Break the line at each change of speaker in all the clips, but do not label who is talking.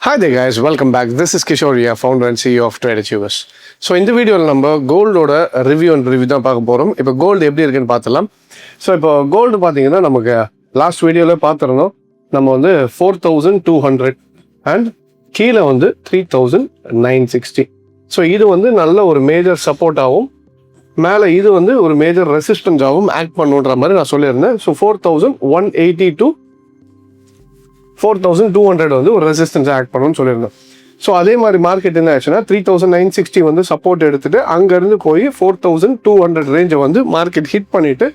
Hi there guys, welcome back. This is Kishore, founder and CEO of TradeAchievers. So இந்த வீடியோவில் நம்ம கோல்டோட review தான் பார்க்க போகிறோம். இப்போ கோல்டு எப்படி இருக்குன்னு பார்த்துலாம். ஸோ இப்போ கோல்டு பார்த்தீங்கன்னா நமக்கு லாஸ்ட் வீடியோவில் பார்த்துருந்தோம். நம்ம வந்து 4200 அண்ட் கீழே வந்து 3960. ஸோ இது வந்து நல்ல ஒரு மேஜர் சப்போர்ட்டாகவும் மேலே இது வந்து ஒரு மேஜர் ரெசிஸ்டன்ஸாகவும் ஆக்ட் பண்ணுன்ற மாதிரி நான் சொல்லியிருந்தேன். ஸோ 4180 to 4200 வந்து ஒரு ரெசிஸ்டன்ஸை ஆக்ட் பண்ணணும்னு சொல்லியிருந்தோம். ஸோ அதே மாதிரி மார்க்கெட் என்ன ஆச்சுன்னா 3960 வந்து சப்போர்ட் எடுத்துட்டு அங்கேருந்து போய் 4200 ரேஞ்சை வந்து மார்க்கெட் ஹிட் பண்ணிட்டு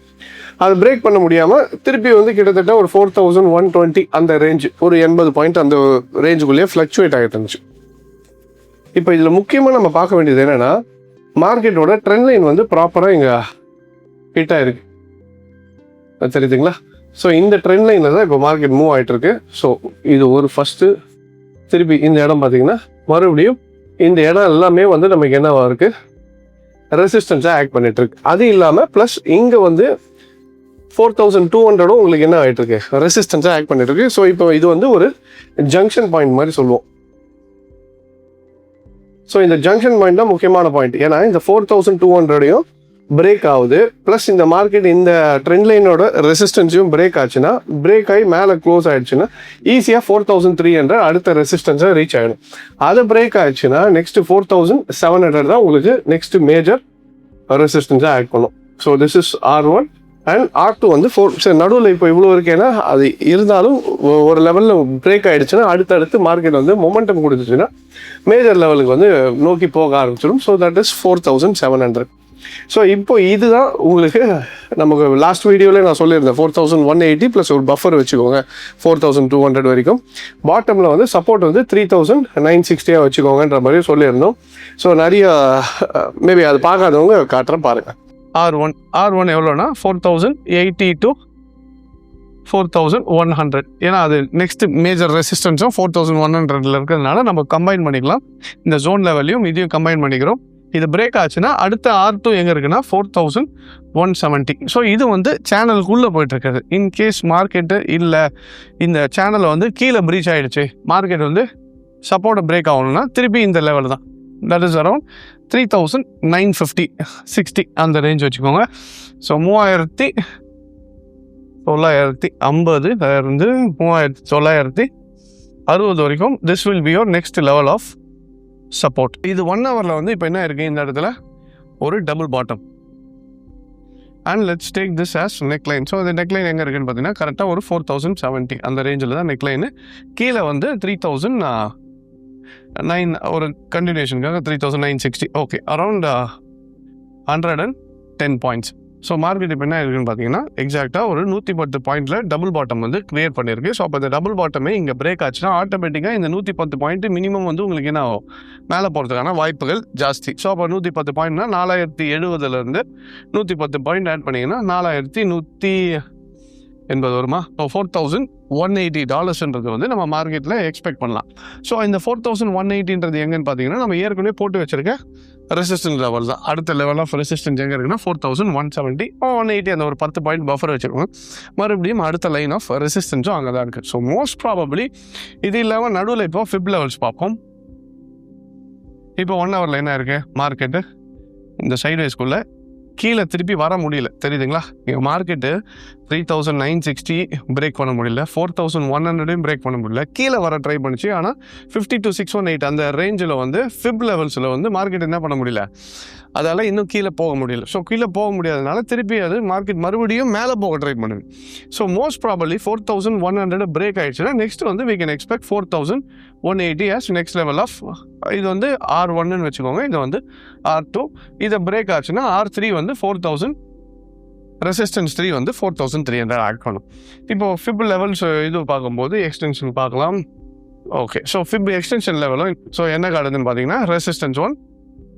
அதை பிரேக் பண்ண முடியாமல் திருப்பி வந்து கிட்டத்தட்ட ஒரு 4120 அந்த ரேஞ்சு ஒரு 80 பாயிண்ட் அந்த ரேஞ்சுக்குள்ளேயே ஃப்ளக்சுவேட் ஆகிட்டு இருந்துச்சு. இப்போ இதில் முக்கியமாக நம்ம பார்க்க வேண்டியது என்னென்னா மார்க்கெட்டோட ட்ரெண்ட் லைன் வந்து ப்ராப்பராக இங்கே ஹிட் ஆகிருக்கு, தெரியுதுங்களா? ஸோ இந்த ட்ரெண்ட் லைனில் தான் இப்போ மார்க்கெட் மூவ் ஆகிட்டு இருக்கு. ஸோ இது ஒரு ஃபஸ்ட்டு திருப்பி இந்த இடம் பார்த்தீங்கன்னா மறுபடியும் இந்த இடம் எல்லாமே வந்து நமக்கு என்னவா இருக்குது, ரெசிஸ்டன்ஸாக ஆக்ட் பண்ணிட்டு இருக்கு. அது இல்லாமல் ப்ளஸ் இங்கே வந்து 4200 உங்களுக்கு என்ன ஆகிட்டு இருக்கு, ரெசிஸ்டன்ஸாக ஆக்ட் பண்ணிட்டு இருக்கு. ஸோ இப்போ இது வந்து ஒரு ஜங்ஷன் பாயிண்ட் மாதிரி சொல்லுவோம். ஸோ இந்த ஜங்ஷன் பாயிண்ட் தான் முக்கியமான பாயிண்ட். ஏன்னா இந்த 4200 பிரேக் ஆகுது, ப்ளஸ் இந்த மார்க்கெட் இந்த ட்ரெண்ட் லைனோட ரெசிஸ்டன்ஸையும் பிரேக் ஆச்சுன்னா, பிரேக் ஆகி மேலே க்ளோஸ் ஆகிடுச்சுன்னா ஈஸியாக 4300 அடுத்த ரெசிஸ்டன்ஸை ரீச் ஆகிடும். அது பிரேக் ஆகிடுச்சுன்னா நெக்ஸ்ட் 4700 தான் உங்களுக்கு நெக்ஸ்ட் மேஜர் ரெசிஸ்டன்ஸாக ஆக்ட் பண்ணும். So this is R1 and R2 வந்து 4. சரி, நடுவில் இப்போ இவ்வளோ இருக்கேன்னா அது இருந்தாலும் ஒரு லெவலில் பிரேக் ஆகிடுச்சுன்னா அடுத்தடுத்து மார்க்கெட் வந்து மொமெண்டம் கொடுத்துச்சுன்னா மேஜர் லெவலுக்கு வந்து நோக்கி போக ஆரம்பிச்சிடும். So that is 4700. ஸோ இப்போ இதுதான் உங்களுக்கு நமக்கு லாஸ்ட் வீடியோவில் நான் சொல்லியிருந்தேன் 4180 ப்ளஸ் ஒரு பஃபர் வச்சுக்கோங்க 4200 வரைக்கும். பாட்டமில் வந்து சப்போர்ட் வந்து 3960 வச்சுக்கோங்கன்ற மாதிரி சொல்லியிருந்தோம். ஸோ நிறைய மேபி அது பார்க்காதவங்க காட்டுறேன் பாருங்கள். R1 எவ்வளோனா 4080 to 4100. ஏன்னா அது நெக்ஸ்ட் மேஜர் ரெசிஸ்டன்ஸும் 4100 இருக்கிறதுனால நம்ம கம்பைன் பண்ணிக்கலாம். இந்த ஜோன் லெவலையும் இதையும் கம்பைன் பண்ணிக்கிறோம். இது பிரேக் ஆச்சுன்னா அடுத்த R2 எங்கே இருக்குன்னா 4170. ஸோ இது வந்து சேனலுக்குள்ளே போயிட்டுருக்குது. இன்கேஸ் மார்க்கெட்டு இல்லை இந்த சேனலை வந்து கீழே ப்ரீச் ஆகிடுச்சு, மார்க்கெட் வந்து சப்போர்ட்டை பிரேக் ஆகணும்னா திருப்பி இந்த லெவல் தான், தட் இஸ் அரௌண்ட் 3950-60 அந்த ரேஞ்ச் வச்சுக்கோங்க. ஸோ 3950 இருந்து 3960 வரைக்கும் this will be your next level of support. இது 1 ஹவரில் வந்து இப்போ என்ன இருக்குது, இந்த இடத்துல ஒரு double bottom and let's take this as neckline. So இந்த நெக்லைன் எங்கே இருக்குன்னு பார்த்தீங்கன்னா கரெக்டாக ஒரு 4070 அந்த ரேஞ்சில் தான் நெக்லைனு. கீழே வந்து 3009 ஒரு கண்டினியூஷனுக்காக 3960. Okay, around 110 points. So market இப்போ என்ன இருக்குன்னு பார்த்தீங்கன்னா எக்ஸாக்டாக ஒரு 110 பாயிண்டில் டபுள் பாட்டம் வந்து கிரியேட் பண்ணியிருக்கு. ஸோ அப்போ இந்த டபுள் பாட்டமே இங்கே பிரேக் ஆச்சுன்னா ஆட்டோமேட்டிக்காக இந்த 110 பாயிண்ட் மினிமம் வந்து உங்களுக்கு என்ன ஆகும், மேலே போகிறதுக்கான வாய்ப்புகள் ஜாஸ்தி. ஸோ அப்போ 110 பாயிண்ட்னா 4070 110 பாயிண்ட் ஆட் பண்ணிங்கன்னா 4180 வருமா? ஸோ $4180 வந்து நம்ம மார்க்கெட்டில் எக்ஸ்பெக்ட் பண்ணலாம். ஸோ இந்த 4180 எங்கன்னு பார்த்தீங்கன்னா நம்ம ஏற்கனவே போட்டு வச்சிருக்க ரெசிஸ்டன்ஸ் லெவல் தான். அடுத்த லெவல் ஆஃப் ரெசிஸ்டன்ஸ் எங்கே இருக்குன்னா 4170 180 அந்த ஒரு 10 பாயிண்ட் பஃபர் வச்சுருக்கோம். மறுபடியும் அடுத்த லைன் ஆஃப் ரெசிஸ்டன்ஸும் அங்கே தான் இருக்குது. ஸோ மோஸ்ட் ப்ராபப்ளி இது இல்லாமல் நடுவில் இப்போ ஃபிப் லெவல்ஸ் பார்ப்போம். இப்போ 1 ஹவரில் என்ன இருக்குது, மார்க்கெட்டு இந்த சைட்வேஸ்குள்ளே கீழே திருப்பி வர முடியல, தெரியுதுங்களா? இங்கே மார்க்கெட்டு 3960 பிரேக் பண்ண முடியல, 4100 பிரேக் பண்ண முடியல, கீழே வர ட்ரை பண்ணிச்சு. ஆனால் 50 to 618 அந்த ரேஞ்சில் வந்து ஃபிப் லெவல்ஸில் வந்து மார்க்கெட் என்ன பண்ண முடியல, அதால் இன்னும் கீழே போக முடியல. ஸோ கீழே போக முடியாதனால திருப்பி அது மார்க்கெட் மறுபடியும் மேலே போக ட்ரை பண்ணுது. ஸோ மோஸ்ட் ப்ராபப்ளி 4100 பிரேக் ஆகிடுச்சுன்னா நெக்ஸ்ட் வந்து we can expect 4180 as next level off. இது வந்து R1ன்னு வச்சுக்கோங்க, இது வந்து R2. இதை பிரேக் ஆச்சுன்னா R3 வந்து 4000 ரெசிஸ்டன்ஸ் 3 வந்து 4300 ஆட் பண்ணும். இப்போது ஃபிப் லெவல்ஸ் இது பார்க்கும்போது எக்ஸ்டென்ஷன் பார்க்கலாம். ஓகே, ஸோ ஃபிப் எக்ஸ்டென்ஷன் லெவலும் ஸோ என்ன காட்டுதுன்னு பார்த்தீங்கன்னா ரெசிஸ்டன்ஸ் 1,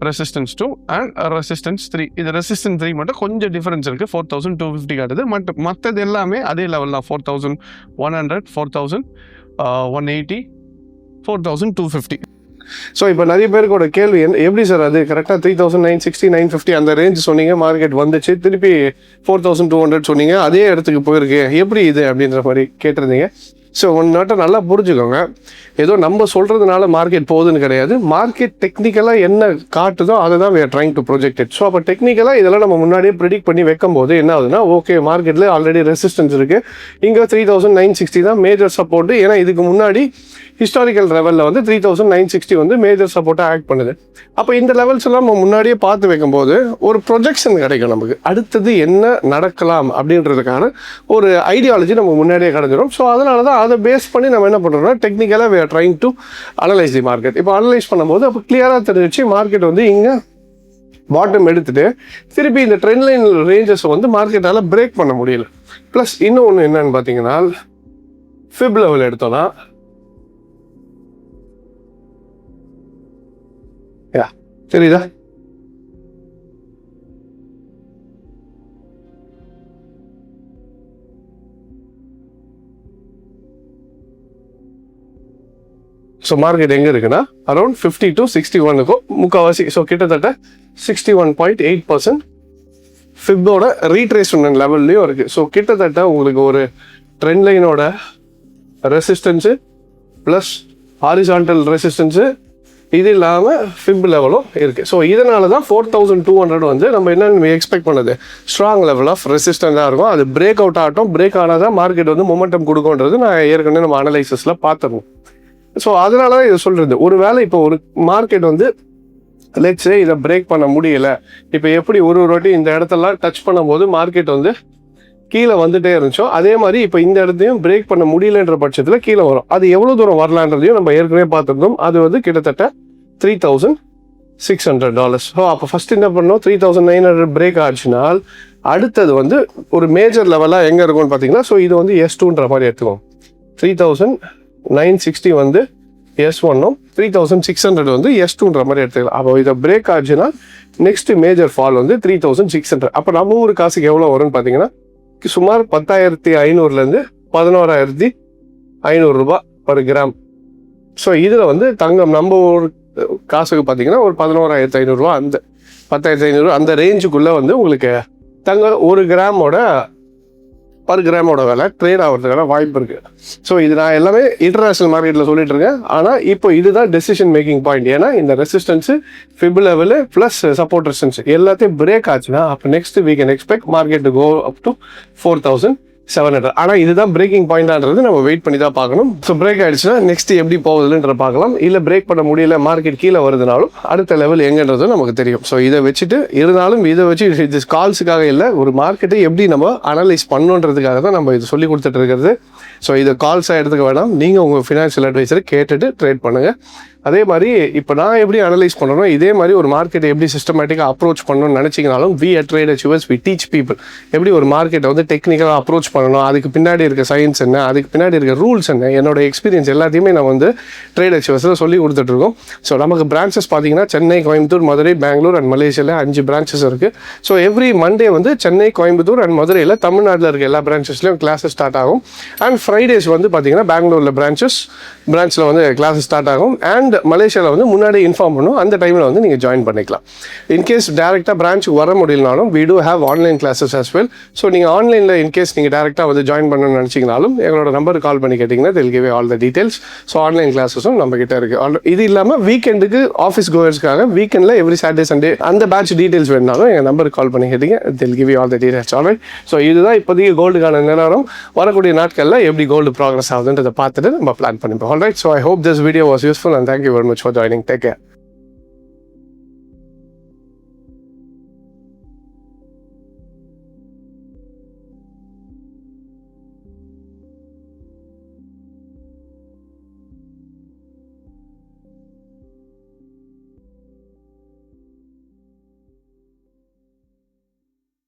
ரெசிஸ்டன்ஸ் 2 அண்ட் ரெசிஸ்டன்ஸ் 3. இது ரெசிஸ்டன்ஸ் 3 மட்டும் கொஞ்சம் டிஃபரன்ஸ் இருக்குது, 4250 காட்டுது. மற்றது எல்லாமே அதே லெவல் தான், 4100 4180 4250. ஸோ இப்போ நிறைய பேருக்கோட கேள்வி எப்படி சார் அது கரெக்டாக 3960 950 அந்த ரேஞ்ச் சொன்னீங்க, மார்க்கெட் வந்துச்சு, திருப்பி 4200 சொன்னீங்க, அதே இடத்துக்கு போயிருக்கு, எப்படி இது அப்படின்ற மாதிரி கேட்டிருந்தீங்க. ஸோ ஒன்று நல்லா புரிஞ்சுக்கோங்க, ஏதோ நம்ம சொல்கிறதுனால மார்க்கெட் போகுதுன்னு கிடையாது. மார்க்கெட் டெக்னிக்கலாக என்ன காட்டுதோ அதை தான் we are trying to project it. So அப்போ டெக்னிக்கலாக இதெல்லாம் நம்ம முன்னாடியே ப்ரிடிக்ட் பண்ணி வைக்கும் போது என்ன ஆகுதுன்னா, ஓகே மார்க்கெட்டில் ஆல்ரெடி ரெசிஸ்டன்ஸ் இருக்குது, இங்கே 3960 தான் மேஜர் சப்போர்ட்டு. ஏன்னா இதுக்கு முன்னாடி ஹிஸ்டாரிக்கல் லெவலில் வந்து 3960 வந்து மேஜர் சப்போர்ட்டாக ஆக்ட் பண்ணுது. அப்போ இந்த லெவல்ஸ் எல்லாம் நம்ம முன்னாடியே பார்த்து வைக்கும்போது ஒரு ப்ரொஜெக்ஷன் கிடைக்கும் நமக்கு, அடுத்தது என்ன நடக்கலாம் அப்படின்றதுக்கான ஒரு ஐடியாலஜி நம்ம முன்னாடியே கிடைச்சிடும். ஸோ அதனால தான் அதை பேஸ் பண்ணி நம்ம என்ன பண்ணுறோம்னா, டெக்னிக்கலாக we are trying to analyze the market. இப்போ அனலைஸ் பண்ணும்போது அப்போ கிளியராக தெரிஞ்சிச்சு மார்க்கெட் வந்து இங்கே பாட்டம் எடுத்துட்டு திருப்பி இந்த ட்ரெண்ட் லைன் ரேஞ்சஸ் வந்து மார்க்கெட்டால் பிரேக் பண்ண முடியல. ப்ளஸ் இன்னொன்று என்னன்னு பார்த்தீங்கன்னா, ஃபிப் லெவல் எடுத்தோம்னா தெரியுதா, ஸோ மார்க்கெட் எங்கே இருக்குன்னா அரௌண்ட் 50 to 61 முக்கால்வாசி. ஸோ கிட்டத்தட்ட 61.8% ஃபிப்போட ரீட்ரேஸ்மெண்ட் லெவல்லையும் இருக்குது. ஸோ கிட்டத்தட்ட உங்களுக்கு ஒரு ட்ரெண்ட் லைனோட ரெசிஸ்டன்ஸு ப்ளஸ் ஹாரிசான்டல் ரெசிஸ்டன்ஸு இது இல்லாமல் ஃபிப் லெவலும் இருக்குது. ஸோ இதனால தான் 4200 வந்து நம்ம என்னென்னு எக்ஸ்பெக்ட் பண்ணது, ஸ்ட்ராங் லெவல் ஆஃப் ரெசிஸ்டன்ஸாக இருக்கும். அது பிரேக் அவுட் ஆகட்டும், பிரேக் ஆனால் தான் மார்க்கெட் வந்து மொமெண்டம் கொடுக்குன்றது நான் ஏற்கனவே நம்ம அனலைசிஸில் பார்த்துருவோம். ஸோ அதனால தான் இதை சொல்கிறது. ஒரு வேளை இப்போ ஒரு மார்க்கெட் வந்து லெட்ஸே இதை பிரேக் பண்ண முடியல, இப்போ எப்படி ஒரு வாட்டி இந்த இடத்தெல்லாம் டச் பண்ணும்போது மார்க்கெட் வந்து கீழே வந்துட்டே இருந்துச்சோ அதே மாதிரி இப்போ இந்த இடத்தையும் பிரேக் பண்ண முடியலன்ற பட்சத்தில் கீழே வரும். அது எவ்வளோ தூரம் வரலான்றதையும் நம்ம ஏற்கனவே பார்த்துருந்தோம். அது வந்து கிட்டத்தட்ட $3,600. ஸோ அப்போ ஃபஸ்ட் என்ன பண்ணோம், 3900 பிரேக் ஆச்சுனால் அடுத்தது வந்து ஒரு மேஜர் லெவலாக எங்கே இருக்கும்னு பார்த்தீங்கன்னா, ஸோ இது வந்து S2ன்ற மாதிரி எடுத்துக்கோம். 3960 வந்து S1ம் 3600 வந்து S2ன்ற மாதிரி எடுத்துக்கலாம். அப்போ இதை பிரேக் ஆச்சுன்னா நெக்ஸ்ட் மேஜர் ஃபால் வந்து 3600. அப்போ நம்ம ஊர் காசுக்கு எவ்வளோ வரும்னு பார்த்தீங்கன்னா சுமார் 10,500லேருந்து 11,500 ரூபாய் பர் கிராம். ஸோ இதில் வந்து தங்கம் நம்ம ஊர் காசுக்கு பார்த்தீங்கன்னா ஒரு 11,500 ரூபா, அந்த 10,500 அந்த ரேஞ்சுக்குள்ளே வந்து உங்களுக்கு தங்கம் ஒரு கிராமோட பர் கிராமோட விலை ட்ரேட் ஆகிறதுக்கான வாய்ப்பு இருக்குது. ஸோ இது நான் எல்லாமே இன்டர்நேஷ்னல் மார்க்கெட்டில் சொல்லிட்டு இருக்கேன். ஆனால் இப்போ இதுதான் டெசிஷன் மேக்கிங் பாயிண்ட். ஏன்னா இந்த resistance fib level plus support resistance எல்லாத்தையும் பிரேக் ஆச்சுன்னா அப்போ next we can expect market to go up to 4,700. ஆனால் இதுதான் பிரேக்கிங் பாயிண்டான்றது நம்ம வெயிட் பண்ணி தான் பார்க்கணும். ஸோ பிரேக் ஆகிடுச்சுன்னா நெக்ஸ்ட் எப்படி போகுதுன்ற பார்க்கலாம். இல்லை பிரேக் பண்ண முடியல, மார்க்கெட் கீழே வருதுனாலும் அடுத்த லெவல் எங்கன்றதும் நமக்கு தெரியும். ஸோ இதை வச்சுட்டு இருந்தாலும் இதை வச்சு இது கால்ஸுக்காக இல்லை, ஒரு மார்க்கெட்டை எப்படி நம்ம அனலைஸ் பண்ணுன்றதுக்காக தான் நம்ம இது சொல்லி கொடுத்துட்டு இருக்கிறது. ஸோ இதை கால்ஸாக எடுத்துக்க வேணாம், நீங்கள் உங்கள் ஃபினான்ஷியல் அட்வைசரை கேட்டுட்டு ட்ரேட் பண்ணுங்கள். அதே மாதிரி இப்போ நான் எப்படி அனலைஸ் பண்ணணும், இதே மாதிரி ஒரு மார்க்கெட்டை எப்படி சிஸ்டமேட்டிக்காக அப்ரோச் பண்ணணும்னு நினச்சிங்கனாலும் we at Trade Achievers we teach people எப்படி ஒரு மார்க்கெட்டை வந்து டெக்னிக்கலாக அப்ரோச் பண்ணணும், அதுக்கு பின்னாடி இருக்க சயின்ஸ் என்ன, அதுக்கு பின்னாடி இருக்க ரூல்ஸ் என்ன, என்னோட எக்ஸ்பீரியன்ஸ் எல்லாத்தையுமே நான் வந்து ட்ரேட் அச்சீவர்ஸில் சொல்லி கொடுத்துட்ருக்கோம். ஸோ நமக்கு பிரான்ச்சஸ் பார்த்தீங்கன்னா சென்னை, கோயம்புத்தூர், மதுரை, பெங்களூர் அண்ட் மலேசியாவில் 5 பிரான்ச்சஸ் இருக்குது. ஸோ எவ்ரி மண்டே வந்து சென்னை, கோயம்புத்தூர் அண்ட் மதுரையில் தமிழ்நாட்டில் இருக்க எல்லா பிரான்ச்சஸ்லையும் கிளாஸஸ் ஸ்டார்ட் ஆகும். அண்ட் ஃப்ரைடேஸ் வந்து பார்த்தீங்கன்னா பெங்களூரில் பிரான்ச்சில் வந்து கிளாஸஸ் ஸ்டார்ட் ஆகும். அண்ட் மலேசியாவில் வந்து முன்னாடி இன்ஃபார்ம் பண்ணும், அந்த டைமில் வந்து நீங்கள் ஜாயின் பண்ணிக்கலாம். இன்கேஸ் டேரெக்டாக பிரான்ச்சுக்கு வர முடியலனாலும் we do have online classes as well. So நீங்கள் ஆன்லைனில் இன்கேஸ் நீங்கள் டேரெக்டாக வந்து ஜாயின் பண்ணணும்னு நினச்சிங்கனாலும் எங்களோட நம்பருக்கு கால் பண்ணி கேட்டிங்கன்னா they'll give you all the details. So online கிளாஸஸும் நம்ம கிட்ட இருக்குது. இது இல்லாமல் வீக்கெண்டுக்கு ஆஃபீஸ் கோயர்ஸ்க்காக வீக்கெண்டில் எவ்ரி சாட்டர்டே சண்டே அந்த பேட்ச் டீட்டெயில்ஸ் வேணுனாலும் எங்கள் நம்பருக்கு கால் பண்ணி கேட்டிங்க, they'll give you all the details. Alright. So இதுதான் இப்போதைக்கு கோல்டுக்கான நிலவரம். வரக்கூடிய நாட்களில் எப்படி கோல்டு ப்ராக்ரஸ் ஆகுதுன்றதை பார்த்துட்டு நம்ம பிளான் பண்ணிப்போம். Alright. So I hope this video was useful and thank you very much for joining. Take care.